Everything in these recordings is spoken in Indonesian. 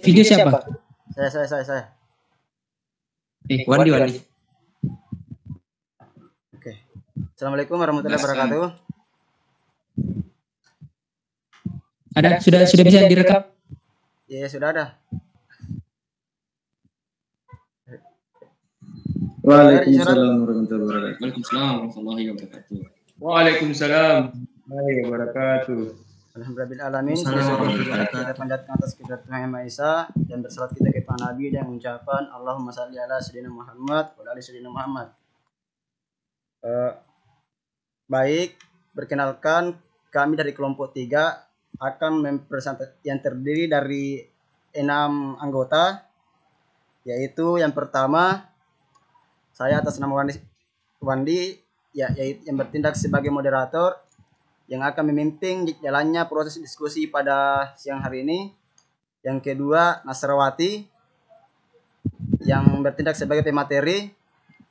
Video siapa? Saya. Wandi. Oke. Assalamualaikum warahmatullahi wabarakatuh. Ada? Sudah bisa direkam? Ya, sudah ada. Waalaikumsalam warahmatullahi wabarakatuh. Waalaikumsalam warahmatullahi wabarakatuh. Alhamdulillahirrahmanirrahim. Kita panjatkan atas kehadirat Tuhan Yang Maha Esa dan bersalat kita kepada Nabi dan mengucapkan Allahumma salli ala sayyidina Muhammad wa ala sayyidina Muhammad. Baik, perkenalkan kami dari kelompok 3 akan mempresentasikan yang terdiri dari 6 anggota, yaitu yang pertama saya atas nama Wandi yaitu yang bertindak sebagai moderator yang akan memimpin jalannya proses diskusi pada siang hari ini. Yang kedua Nasrawati yang bertindak sebagai pemateri,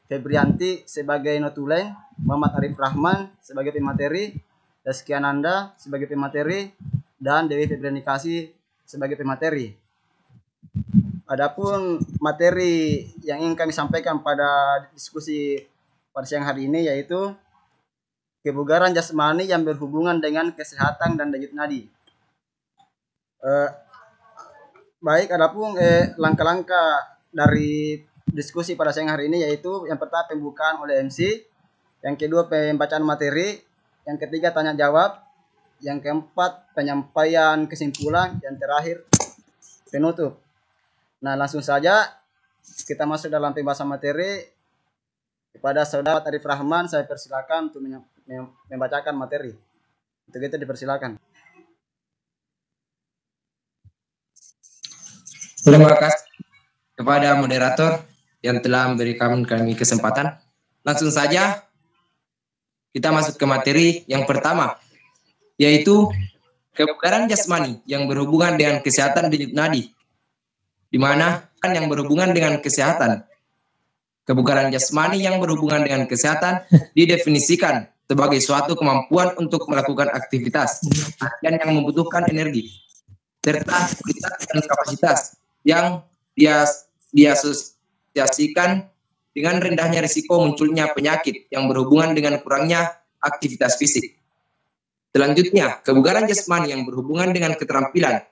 Febrianti sebagai notulen, Muhammad Arif Rahman sebagai pemateri, Rizky Ananda sebagai pemateri, dan Dewi Febrianikasi sebagai pemateri. Adapun materi yang ingin kami sampaikan pada diskusi pada siang hari ini yaitu kebugaran jasmani yang berhubungan dengan kesehatan dan denyut nadi. Baik, adapun langkah-langkah dari diskusi pada siang hari ini yaitu yang pertama pembukaan oleh MC, yang kedua pembacaan materi, yang ketiga tanya jawab, yang keempat penyampaian kesimpulan, yang terakhir penutup. Nah, langsung saja kita masuk dalam pembahasan materi. Kepada Saudara Arif Rahman saya persilakan untuk membacakan materi. Untuk itu dipersilakan. Terima kasih kepada moderator yang telah memberikan kami kesempatan. Langsung saja kita masuk ke materi yang pertama, yaitu kebugaran jasmani yang berhubungan dengan kesehatan denyut nadi. Di mana kan yang berhubungan dengan kesehatan, kebugaran jasmani yang berhubungan dengan kesehatan didefinisikan sebagai suatu kemampuan untuk melakukan aktivitas dan yang membutuhkan energi serta dan kapasitas yang diasosiasikan dengan rendahnya risiko munculnya penyakit yang berhubungan dengan kurangnya aktivitas fisik. Selanjutnya, kebugaran jasmani yang berhubungan dengan keterampilan,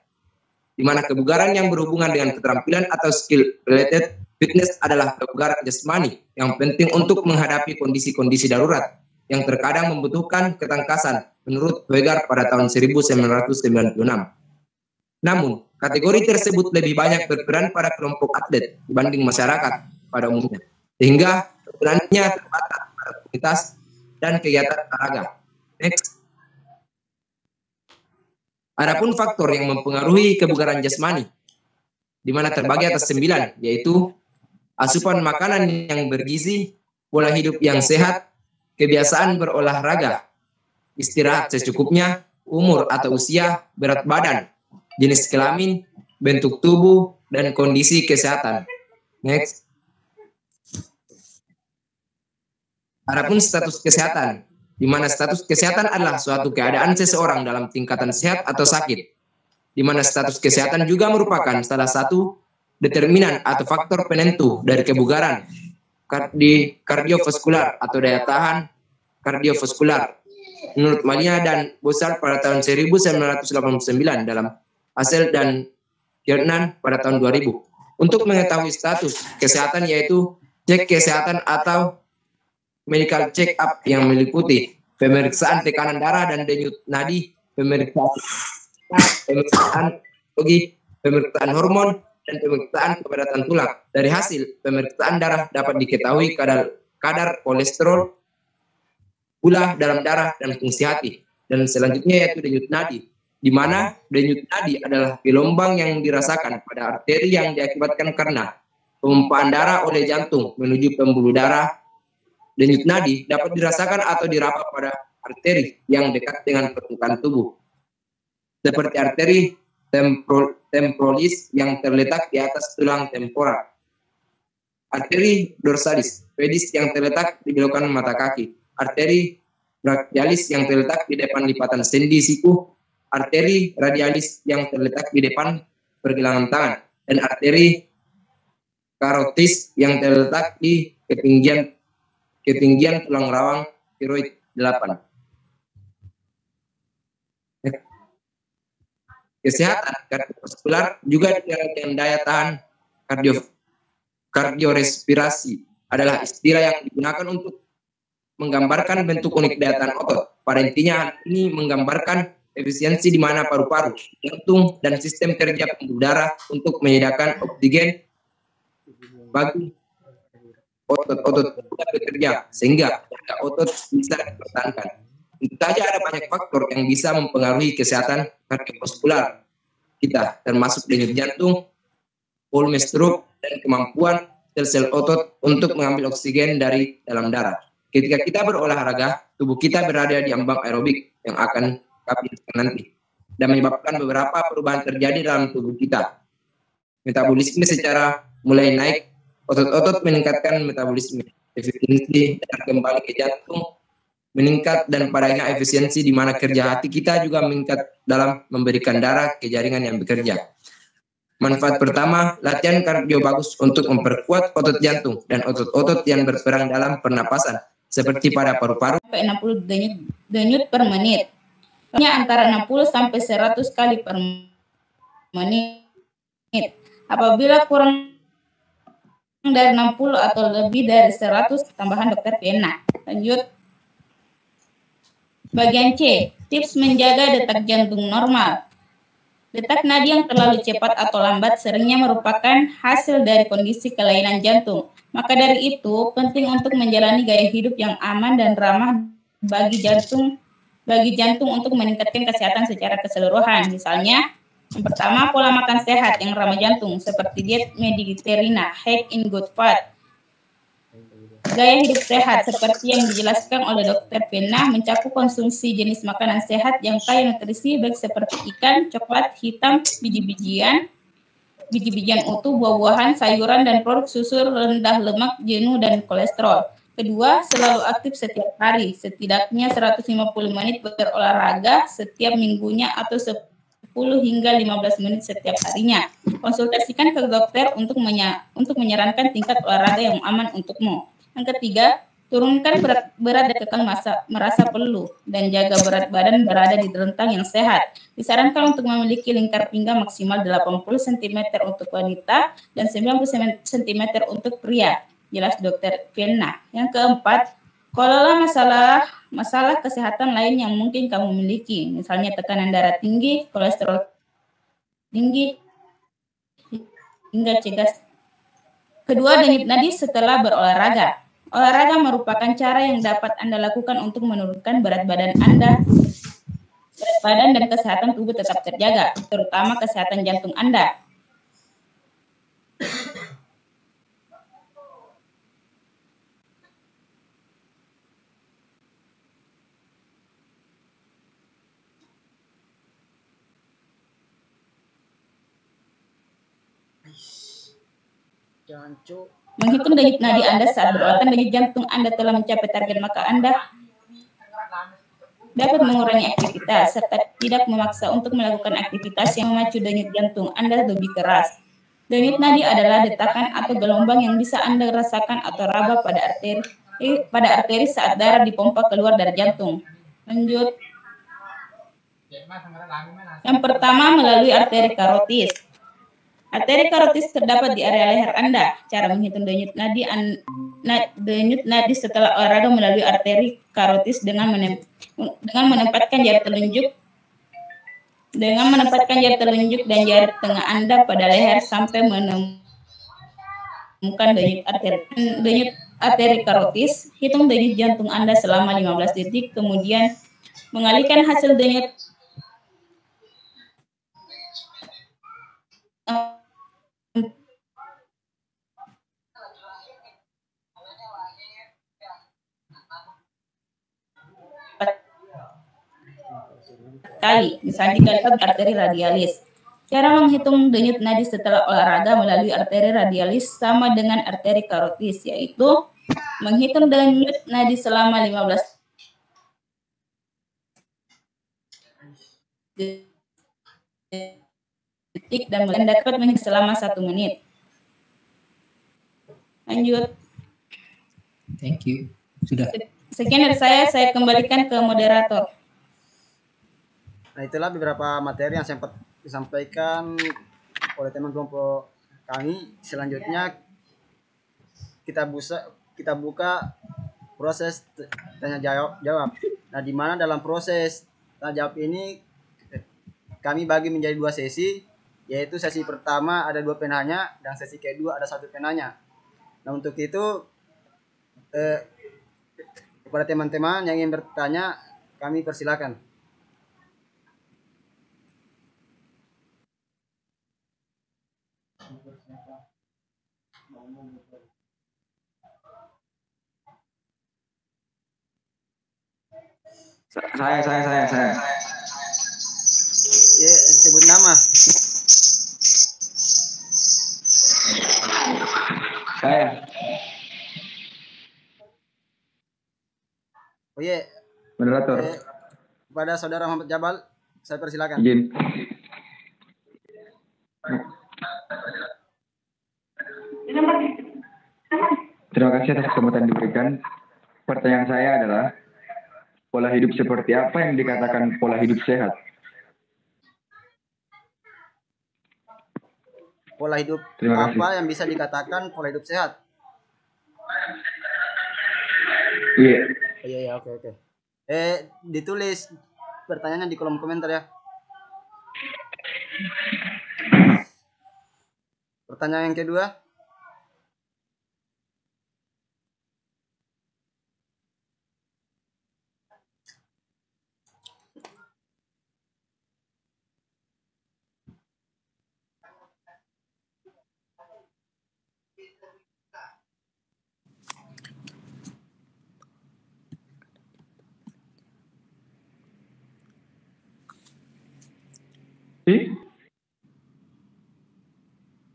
di mana kebugaran yang berhubungan dengan keterampilan atau skill related fitness adalah kebugaran jasmani yang penting untuk menghadapi kondisi-kondisi darurat yang terkadang membutuhkan ketangkasan menurut Weger pada tahun 1996. Namun, kategori tersebut lebih banyak berperan pada kelompok atlet dibanding masyarakat pada umumnya, sehingga perannya terbatas pada komunitas dan kegiatan olahraga. Next. Adapun faktor yang mempengaruhi kebugaran jasmani, di mana terbagi atas 9, yaitu asupan makanan yang bergizi, pola hidup yang sehat, kebiasaan berolahraga, istirahat secukupnya, umur atau usia, berat badan, jenis kelamin, bentuk tubuh, dan kondisi kesehatan. Next. Adapun status kesehatan, di mana status kesehatan adalah suatu keadaan seseorang dalam tingkatan sehat atau sakit, di mana status kesehatan juga merupakan salah satu determinan atau faktor penentu dari kebugaran di kardiovaskular atau daya tahan kardiovaskular. Menurut Malia dan Bosal pada tahun 1989 dalam hasil dan Kiernan pada tahun 2000. Untuk mengetahui status kesehatan yaitu cek kesehatan atau medical check up yang meliputi pemeriksaan tekanan darah dan denyut nadi, pemeriksaan hormon, dan pemeriksaan kepadatan tulang. Dari hasil pemeriksaan darah dapat diketahui kadar kolesterol, gula dalam darah, dan fungsi hati. Dan selanjutnya yaitu denyut nadi, di mana denyut nadi adalah gelombang yang dirasakan pada arteri yang diakibatkan karena pemumpaan darah oleh jantung menuju pembuluh darah. Denyut nadi dapat dirasakan atau diraba pada arteri yang dekat dengan permukaan tubuh, seperti arteri temporalis yang terletak di atas tulang temporal, arteri dorsalis pedis yang terletak di belokan mata kaki, arteri brachialis yang terletak di depan lipatan sendi siku, arteri radialis yang terletak di depan pergelangan tangan, dan arteri karotis yang terletak di ketinggian tulang rawan tiroid 8. Kesehatan kardiovaskular juga dijaga dengan daya tahan kardiorespirasi adalah istilah yang digunakan untuk menggambarkan bentuk unik daya tahan otot. Pada intinya ini menggambarkan efisiensi di mana paru-paru, jantung, dan sistem kerja pembuluh darah untuk menyediakan oksigen bagi otot-otot bekerja sehingga otot bisa dipertahankan. Tentu saja ada banyak faktor yang bisa mempengaruhi kesehatan kardiovaskular kita, termasuk denyut jantung, volume stroke, dan kemampuan sel-sel otot untuk mengambil oksigen dari dalam darah. Ketika kita berolahraga, tubuh kita berada di ambang aerobik yang akan kami jelaskan nanti, dan menyebabkan beberapa perubahan terjadi dalam tubuh kita. Metabolisme secara mulai naik, otot-otot meningkatkan metabolisme, efisiensi dan kembali ke jantung meningkat, dan padanya efisiensi di mana kerja hati kita juga meningkat dalam memberikan darah ke jaringan yang bekerja. Manfaat pertama, latihan kardio bagus untuk memperkuat otot jantung dan otot-otot yang berperan dalam pernapasan, seperti pada paru-paru. 60 denyut per menit. Antara 60 sampai 100 kali per menit. Apabila kurang dari 60 atau lebih dari 100, tambahan dokter Pena. Lanjut. Bagian C, tips menjaga detak jantung normal. Detak nadi yang terlalu cepat atau lambat seringnya merupakan hasil dari kondisi kelainan jantung. Maka dari itu, penting untuk menjalani gaya hidup yang aman dan ramah bagi jantung untuk meningkatkan kesehatan secara keseluruhan. Misalnya, yang pertama, pola makan sehat yang ramah jantung, seperti diet Mediterranean, high in good fat. Gaya hidup sehat seperti yang dijelaskan oleh Dr. Pena mencakup konsumsi jenis makanan sehat yang kaya nutrisi baik seperti ikan, coklat hitam, biji-bijian utuh, buah-buahan, sayuran, dan produk susu rendah lemak, jenuh, dan kolesterol. Kedua, selalu aktif setiap hari, setidaknya 150 menit berolahraga setiap minggunya atau 10 hingga 15 menit setiap harinya. Konsultasikan ke dokter untuk menyarankan tingkat olahraga yang aman untukmu. Yang ketiga, turunkan berat dan kekang merasa perlu dan jaga berat badan berada di rentang yang sehat. Disarankan untuk memiliki lingkar pinggang maksimal 80 cm untuk wanita dan 90 cm untuk pria. Jelas Dr. Pena. Yang keempat, kelola masalah kesehatan lain yang mungkin kamu miliki, misalnya tekanan darah tinggi, kolesterol tinggi, hingga cegah. Kedua, denyut nadi setelah berolahraga. Olahraga merupakan cara yang dapat Anda lakukan untuk menurunkan berat badan Anda. Berat badan dan kesehatan tubuh tetap terjaga, terutama kesehatan jantung Anda. Menghitung denyut nadi Anda saat berolahraga, denyut jantung Anda telah mencapai target, maka Anda dapat mengurangi aktivitas serta tidak memaksa untuk melakukan aktivitas yang memacu denyut jantung Anda lebih keras. Denyut nadi adalah detakan atau gelombang yang bisa Anda rasakan atau raba pada arteri saat darah dipompa keluar dari jantung. Lanjut. Yang pertama, melalui arteri karotis. Arteri karotis terdapat di area leher Anda. Cara menghitung denyut nadi setelah olahraga melalui arteri karotis dengan menempatkan jari telunjuk dan jari tengah Anda pada leher sampai menemukan denyut arteri karotis. Hitung denyut jantung Anda selama 15 detik, kemudian mengalihkan hasil denyut kali, misalnya dikalikan arteri radialis. Cara menghitung denyut nadi setelah olahraga melalui arteri radialis sama dengan arteri karotis, yaitu menghitung denyut nadi selama 15 detik detik dan dapat menghitung selama 1 menit. Lanjut. Thank you. Sudah. Sekian dari saya kembalikan ke moderator. Nah, itulah beberapa materi yang sempat disampaikan oleh teman kelompok kami. Selanjutnya kita buka proses tanya jawab. Nah, di mana dalam proses tanya jawab ini kami bagi menjadi 2 sesi, yaitu sesi pertama ada 2 penanya dan sesi kedua ada 1 penanya. Nah, untuk itu kepada teman-teman yang ingin bertanya, kami persilakan. Saya. Ya, sebut nama. Saya. Oh iya. Moderator. Kepada Saudara Muhammad Jabal, saya persilakan. Izin. Terima kasih atas kesempatan diberikan. Pertanyaan saya adalah, pola hidup seperti apa yang dikatakan pola hidup sehat? Pola hidup Terima kasih. apa yang bisa dikatakan pola hidup sehat? Iya. Iya, oke. Ditulis pertanyaannya di kolom komentar ya. Pertanyaan yang kedua.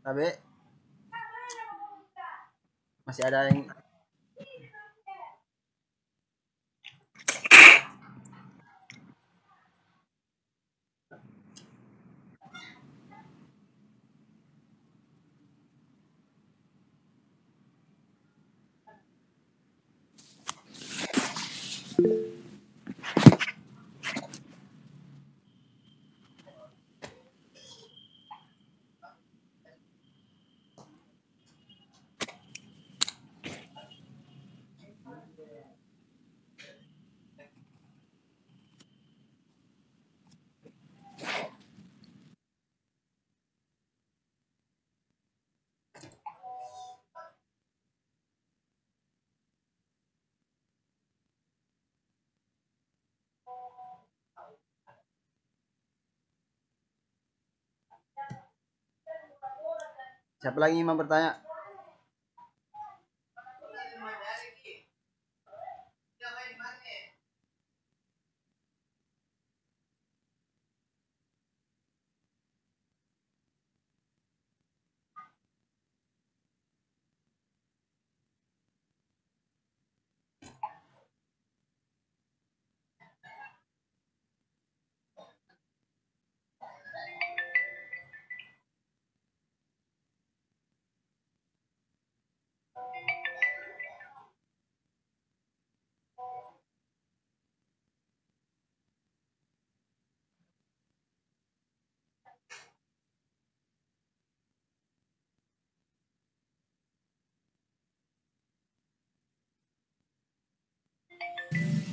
Tapi masih ada yang siapa lagi yang mau bertanya?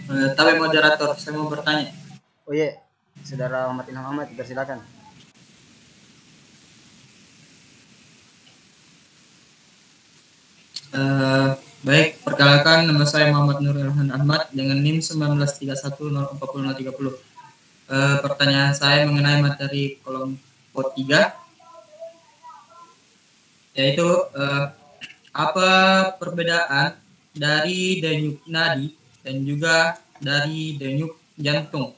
Tapi moderator, saya mau bertanya. Oh iya, Saudara Muhammad Ilham Ahmad, persilakan. Baik, perkenalkan nama saya Muhammad Nur Ilhan Ahmad dengan NIM 1931040030. Pertanyaan saya mengenai materi kelompok 3, yaitu apa perbedaan dari denyut nadi dan juga dari denyut jantung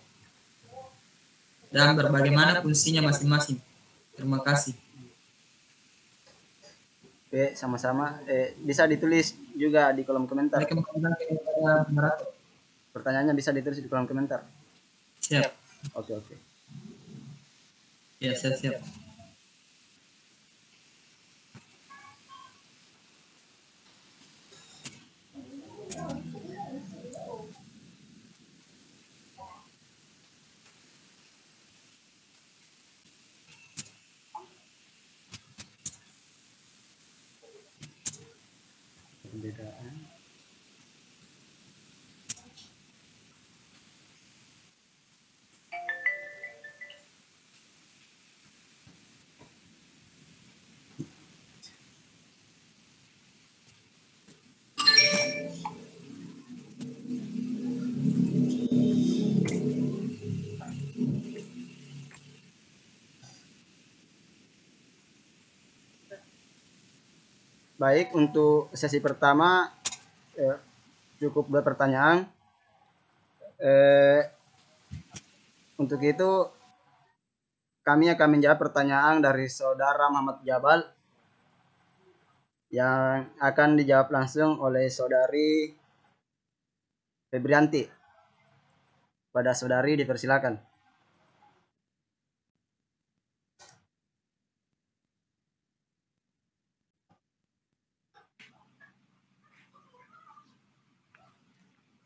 dan bagaimana fungsinya masing-masing. Terima kasih. Oke, sama-sama. Bisa ditulis juga di kolom komentar. Pertanyaannya bisa ditulis di kolom komentar. Siap. Oke. Ya, siap. Perbedaan. Baik, untuk sesi pertama cukup 2 pertanyaan. Untuk itu kami akan menjawab pertanyaan dari Saudara Muhammad Jabal yang akan dijawab langsung oleh Saudari Febrianti. Pada saudari dipersilakan.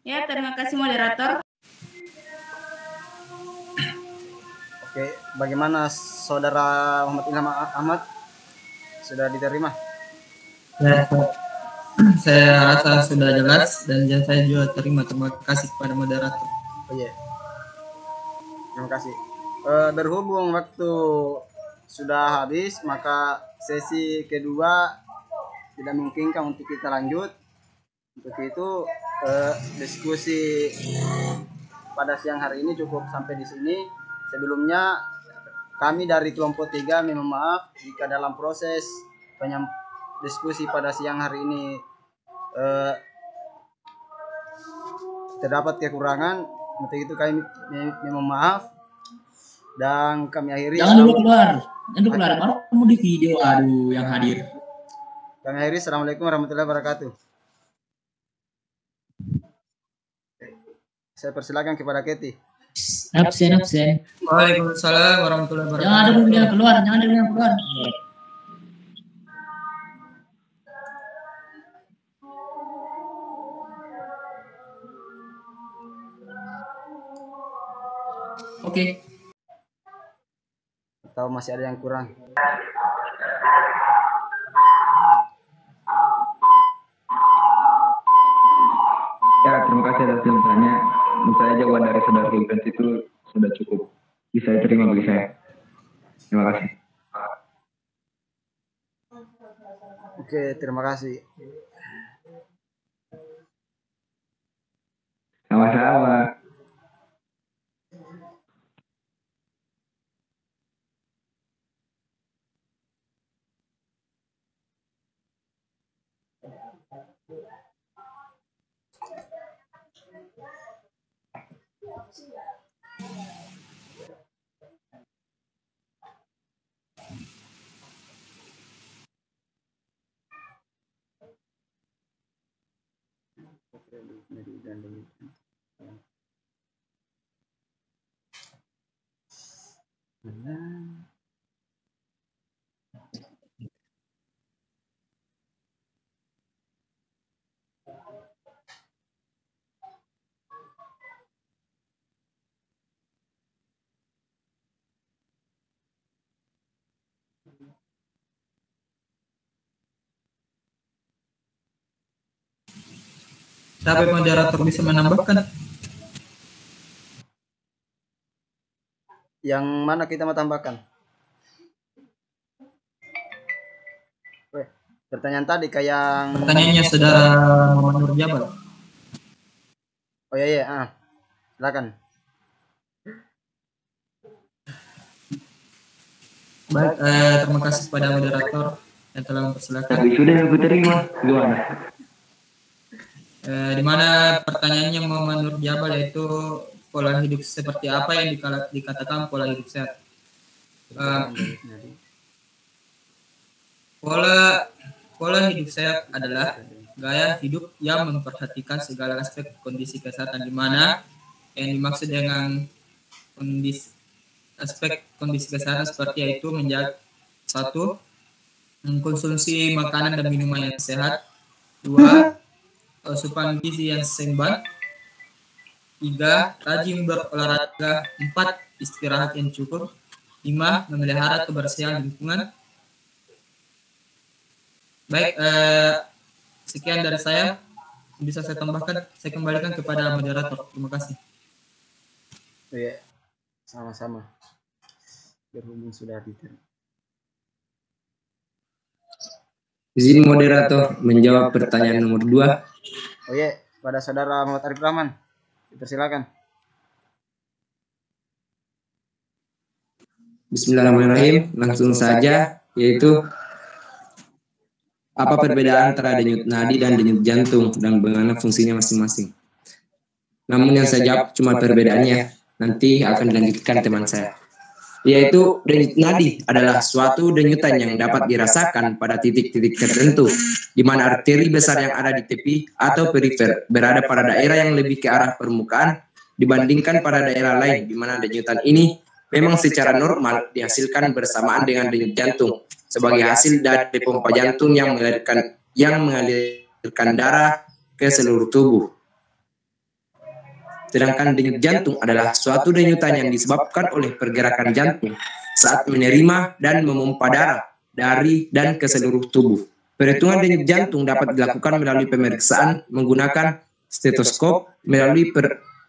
Ya, terima kasih moderator. Oke, bagaimana Saudara Muhammad Ilham Ahmad? Sudah diterima? Ya, saya rasa sudah jelas dan saya juga terima. Terima kasih kepada moderator. Oh iya. Terima kasih. Berhubung waktu sudah habis, maka sesi kedua tidak memungkinkan untuk kita lanjut. Untuk itu diskusi pada siang hari ini cukup sampai di sini. Sebelumnya kami dari kelompok 3 mohon maaf jika dalam proses diskusi pada siang hari ini terdapat kekurangan. Untuk itu kami mohon maaf dan kami akhiri. Jangan dulu keluar, baru kamu di video. Aduh, yang hadir. Kami akhiri. Assalamualaikum warahmatullahi wabarakatuh. Saya persilakan kepada Keti. Absen. Waalaikumsalam warahmatullahi wabarakatuh. Jangan ada dulu yang keluar, Oke. Atau masih ada yang kurang? Ya, terima kasih atas jawabannya. Menurut saya jawaban dari saudara Gilbert itu sudah cukup bisa diterima bagi saya. Terima kasih. Oke, terima kasih. Sama-sama. Tapi moderator bisa menambahkan. Yang mana kita mau tambahkan? Pertanyaan tadi kayak Pertanyaannya saudara Muhammad Nur Jabal. Oh iya, silakan. Baik, terima kasih kepada moderator yang telah mempersilahkan. Tapi sudah aku terima. Gimana? Di mana pertanyaannya Muhammad Nur Jabal yaitu pola hidup seperti apa yang dikatakan pola hidup sehat. Pola hidup sehat adalah gaya hidup yang memperhatikan segala aspek kondisi kesehatan, di mana yang dimaksud dengan aspek kondisi kesehatan seperti yaitu menjaga 1. Mengkonsumsi makanan dan minuman yang sehat. 2. Asupan gizi yang seimbang. 3. Rajin berolahraga. 4. Istirahat yang cukup. 5. Memelihara kebersihan lingkungan. Baik, sekian dari saya. Bisa saya tambahkan, saya kembalikan kepada moderator. Terima kasih. Oh, iya, sama-sama. Berhubung sudah diterima. Izin moderator menjawab pertanyaan nomor 2. Oh iya, pada saudara Muhammad Arif Rahman, dipersilakan. Bismillahirrahmanirrahim. Langsung saja, yaitu apa perbedaan antara denyut nadi dan denyut jantung dan bagaimana fungsinya masing-masing. Namun yang saya jawab cuma perbedaannya, nanti akan dilanjutkan teman saya. Yaitu denyut nadi adalah suatu denyutan yang dapat dirasakan pada titik-titik tertentu, di mana arteri besar yang ada di tepi atau perifer berada pada daerah yang lebih ke arah permukaan dibandingkan pada daerah lain, di mana denyutan ini memang secara normal dihasilkan bersamaan dengan denyut jantung sebagai hasil dari pompa jantung yang mengalirkan darah ke seluruh tubuh. Sedangkan denyut jantung adalah suatu denyutan yang disebabkan oleh pergerakan jantung saat menerima dan memompa darah dari dan ke seluruh tubuh. Perhitungan denyut jantung dapat dilakukan melalui pemeriksaan menggunakan stetoskop, melalui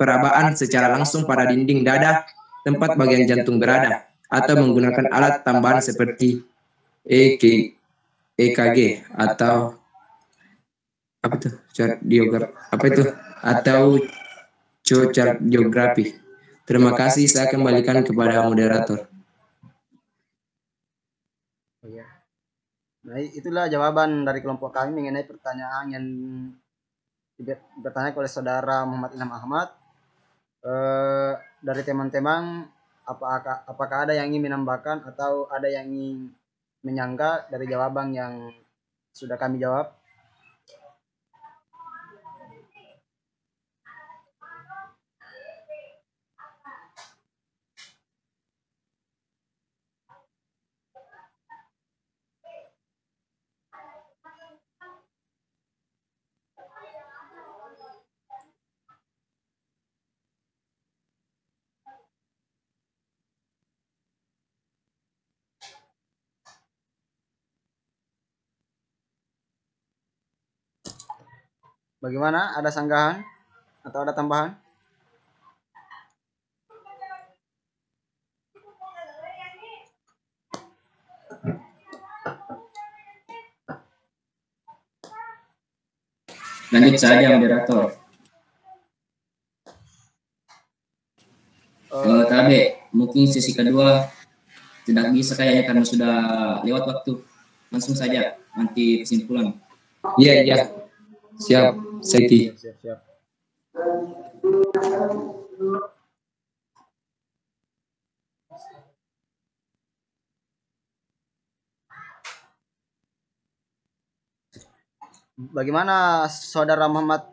perabaan secara langsung pada dinding dada tempat bagian jantung berada, atau menggunakan alat tambahan seperti EKG atau apa itu? Atau chart geografi. Terima kasih, saya kembalikan kepada moderator. Oh, iya. Nah, itulah jawaban dari kelompok kami mengenai pertanyaan yang bertanya oleh saudara Muhammad Ilham Ahmad. Dari teman-teman, apakah ada yang ingin menambahkan atau ada yang ingin menyangka dari jawaban yang sudah kami jawab? Bagaimana? Ada sanggahan atau ada tambahan? Lanjut saja moderator. KB, mungkin sesi kedua tidak bisa kayaknya karena sudah lewat waktu. Langsung saja nanti kesimpulan. Iya. Siap, Seti. Siap. Bagaimana saudara Muhammad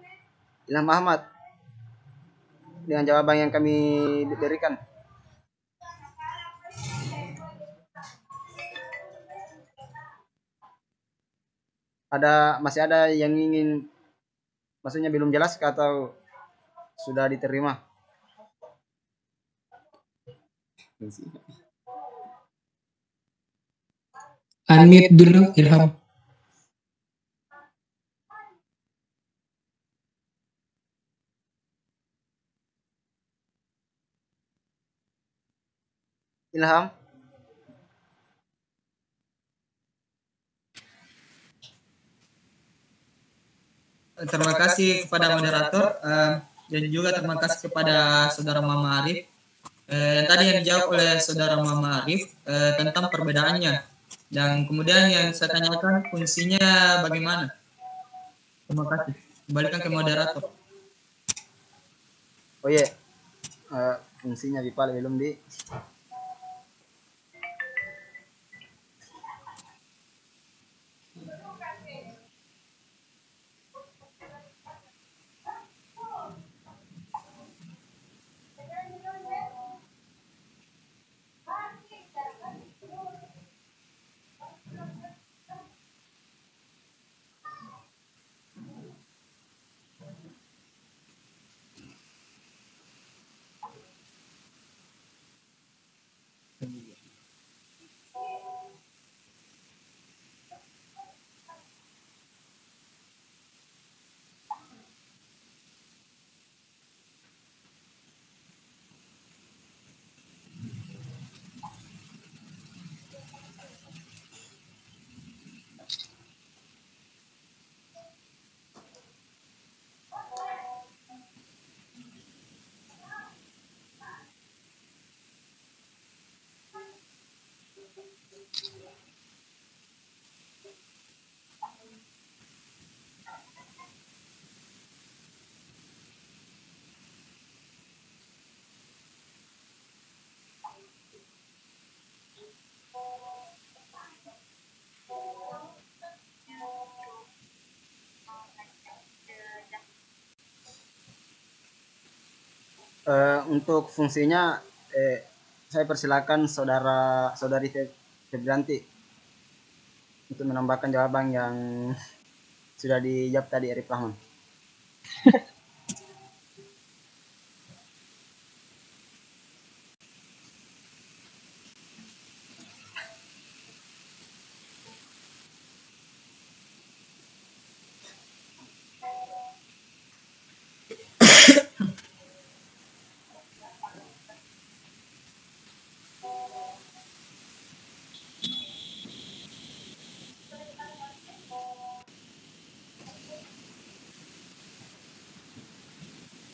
Ilham Ahmad dengan jawaban yang kami berikan? Masih ada yang ingin, maksudnya belum jelas atau sudah diterima? Unmute dulu, Ilham. Ilham? Terima kasih kepada moderator dan juga terima kasih kepada saudara Mama Arif. Yang tadi yang dijawab oleh saudara Mama Arif tentang perbedaannya, dan kemudian yang saya tanyakan fungsinya bagaimana. Terima kasih. Kembalikan ke moderator. Oh iya, fungsinya Bipal belum di. Untuk fungsinya saya persilakan saudari Febrianti untuk menambahkan jawaban yang sudah dijawab tadi Arif Rahman.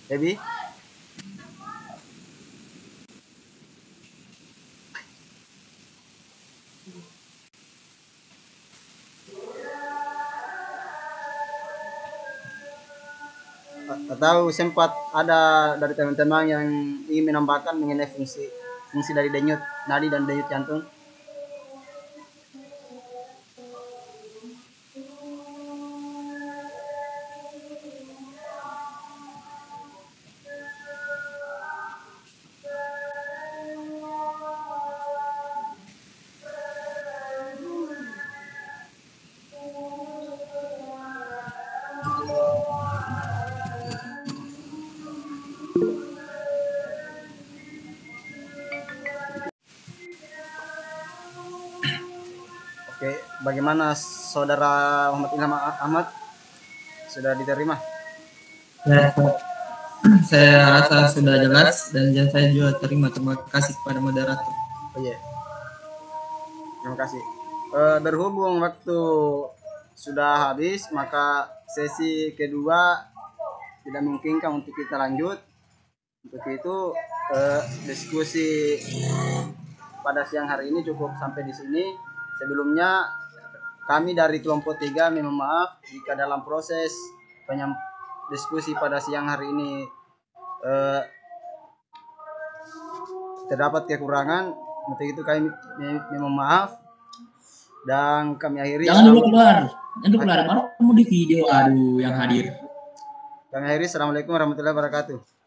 Debbie? Atau sempat ada dari teman-teman yang ingin menambahkan mengenai fungsi dari denyut nadi dan denyut jantung? Oke, bagaimana saudara Muhammad Ilham Ahmad? Sudah diterima? Ya, saya rasa sudah jelas dan saya juga terima. Terima kasih kepada moderator. Oh iya. Terima kasih. Berhubung waktu sudah habis, maka sesi kedua tidak memungkinkan untuk kita lanjut. Untuk itu diskusi pada siang hari ini cukup sampai di sini. Sebelumnya kami dari kelompok 3 mohon maaf jika dalam proses diskusi pada siang hari ini terdapat kekurangan. Untuk itu kami mohon maaf dan kami akhiri. Jangan dulu keluar, baru kamu di video. Aduh, yang hadir. Kami akhiri. Assalamualaikum warahmatullahi wabarakatuh.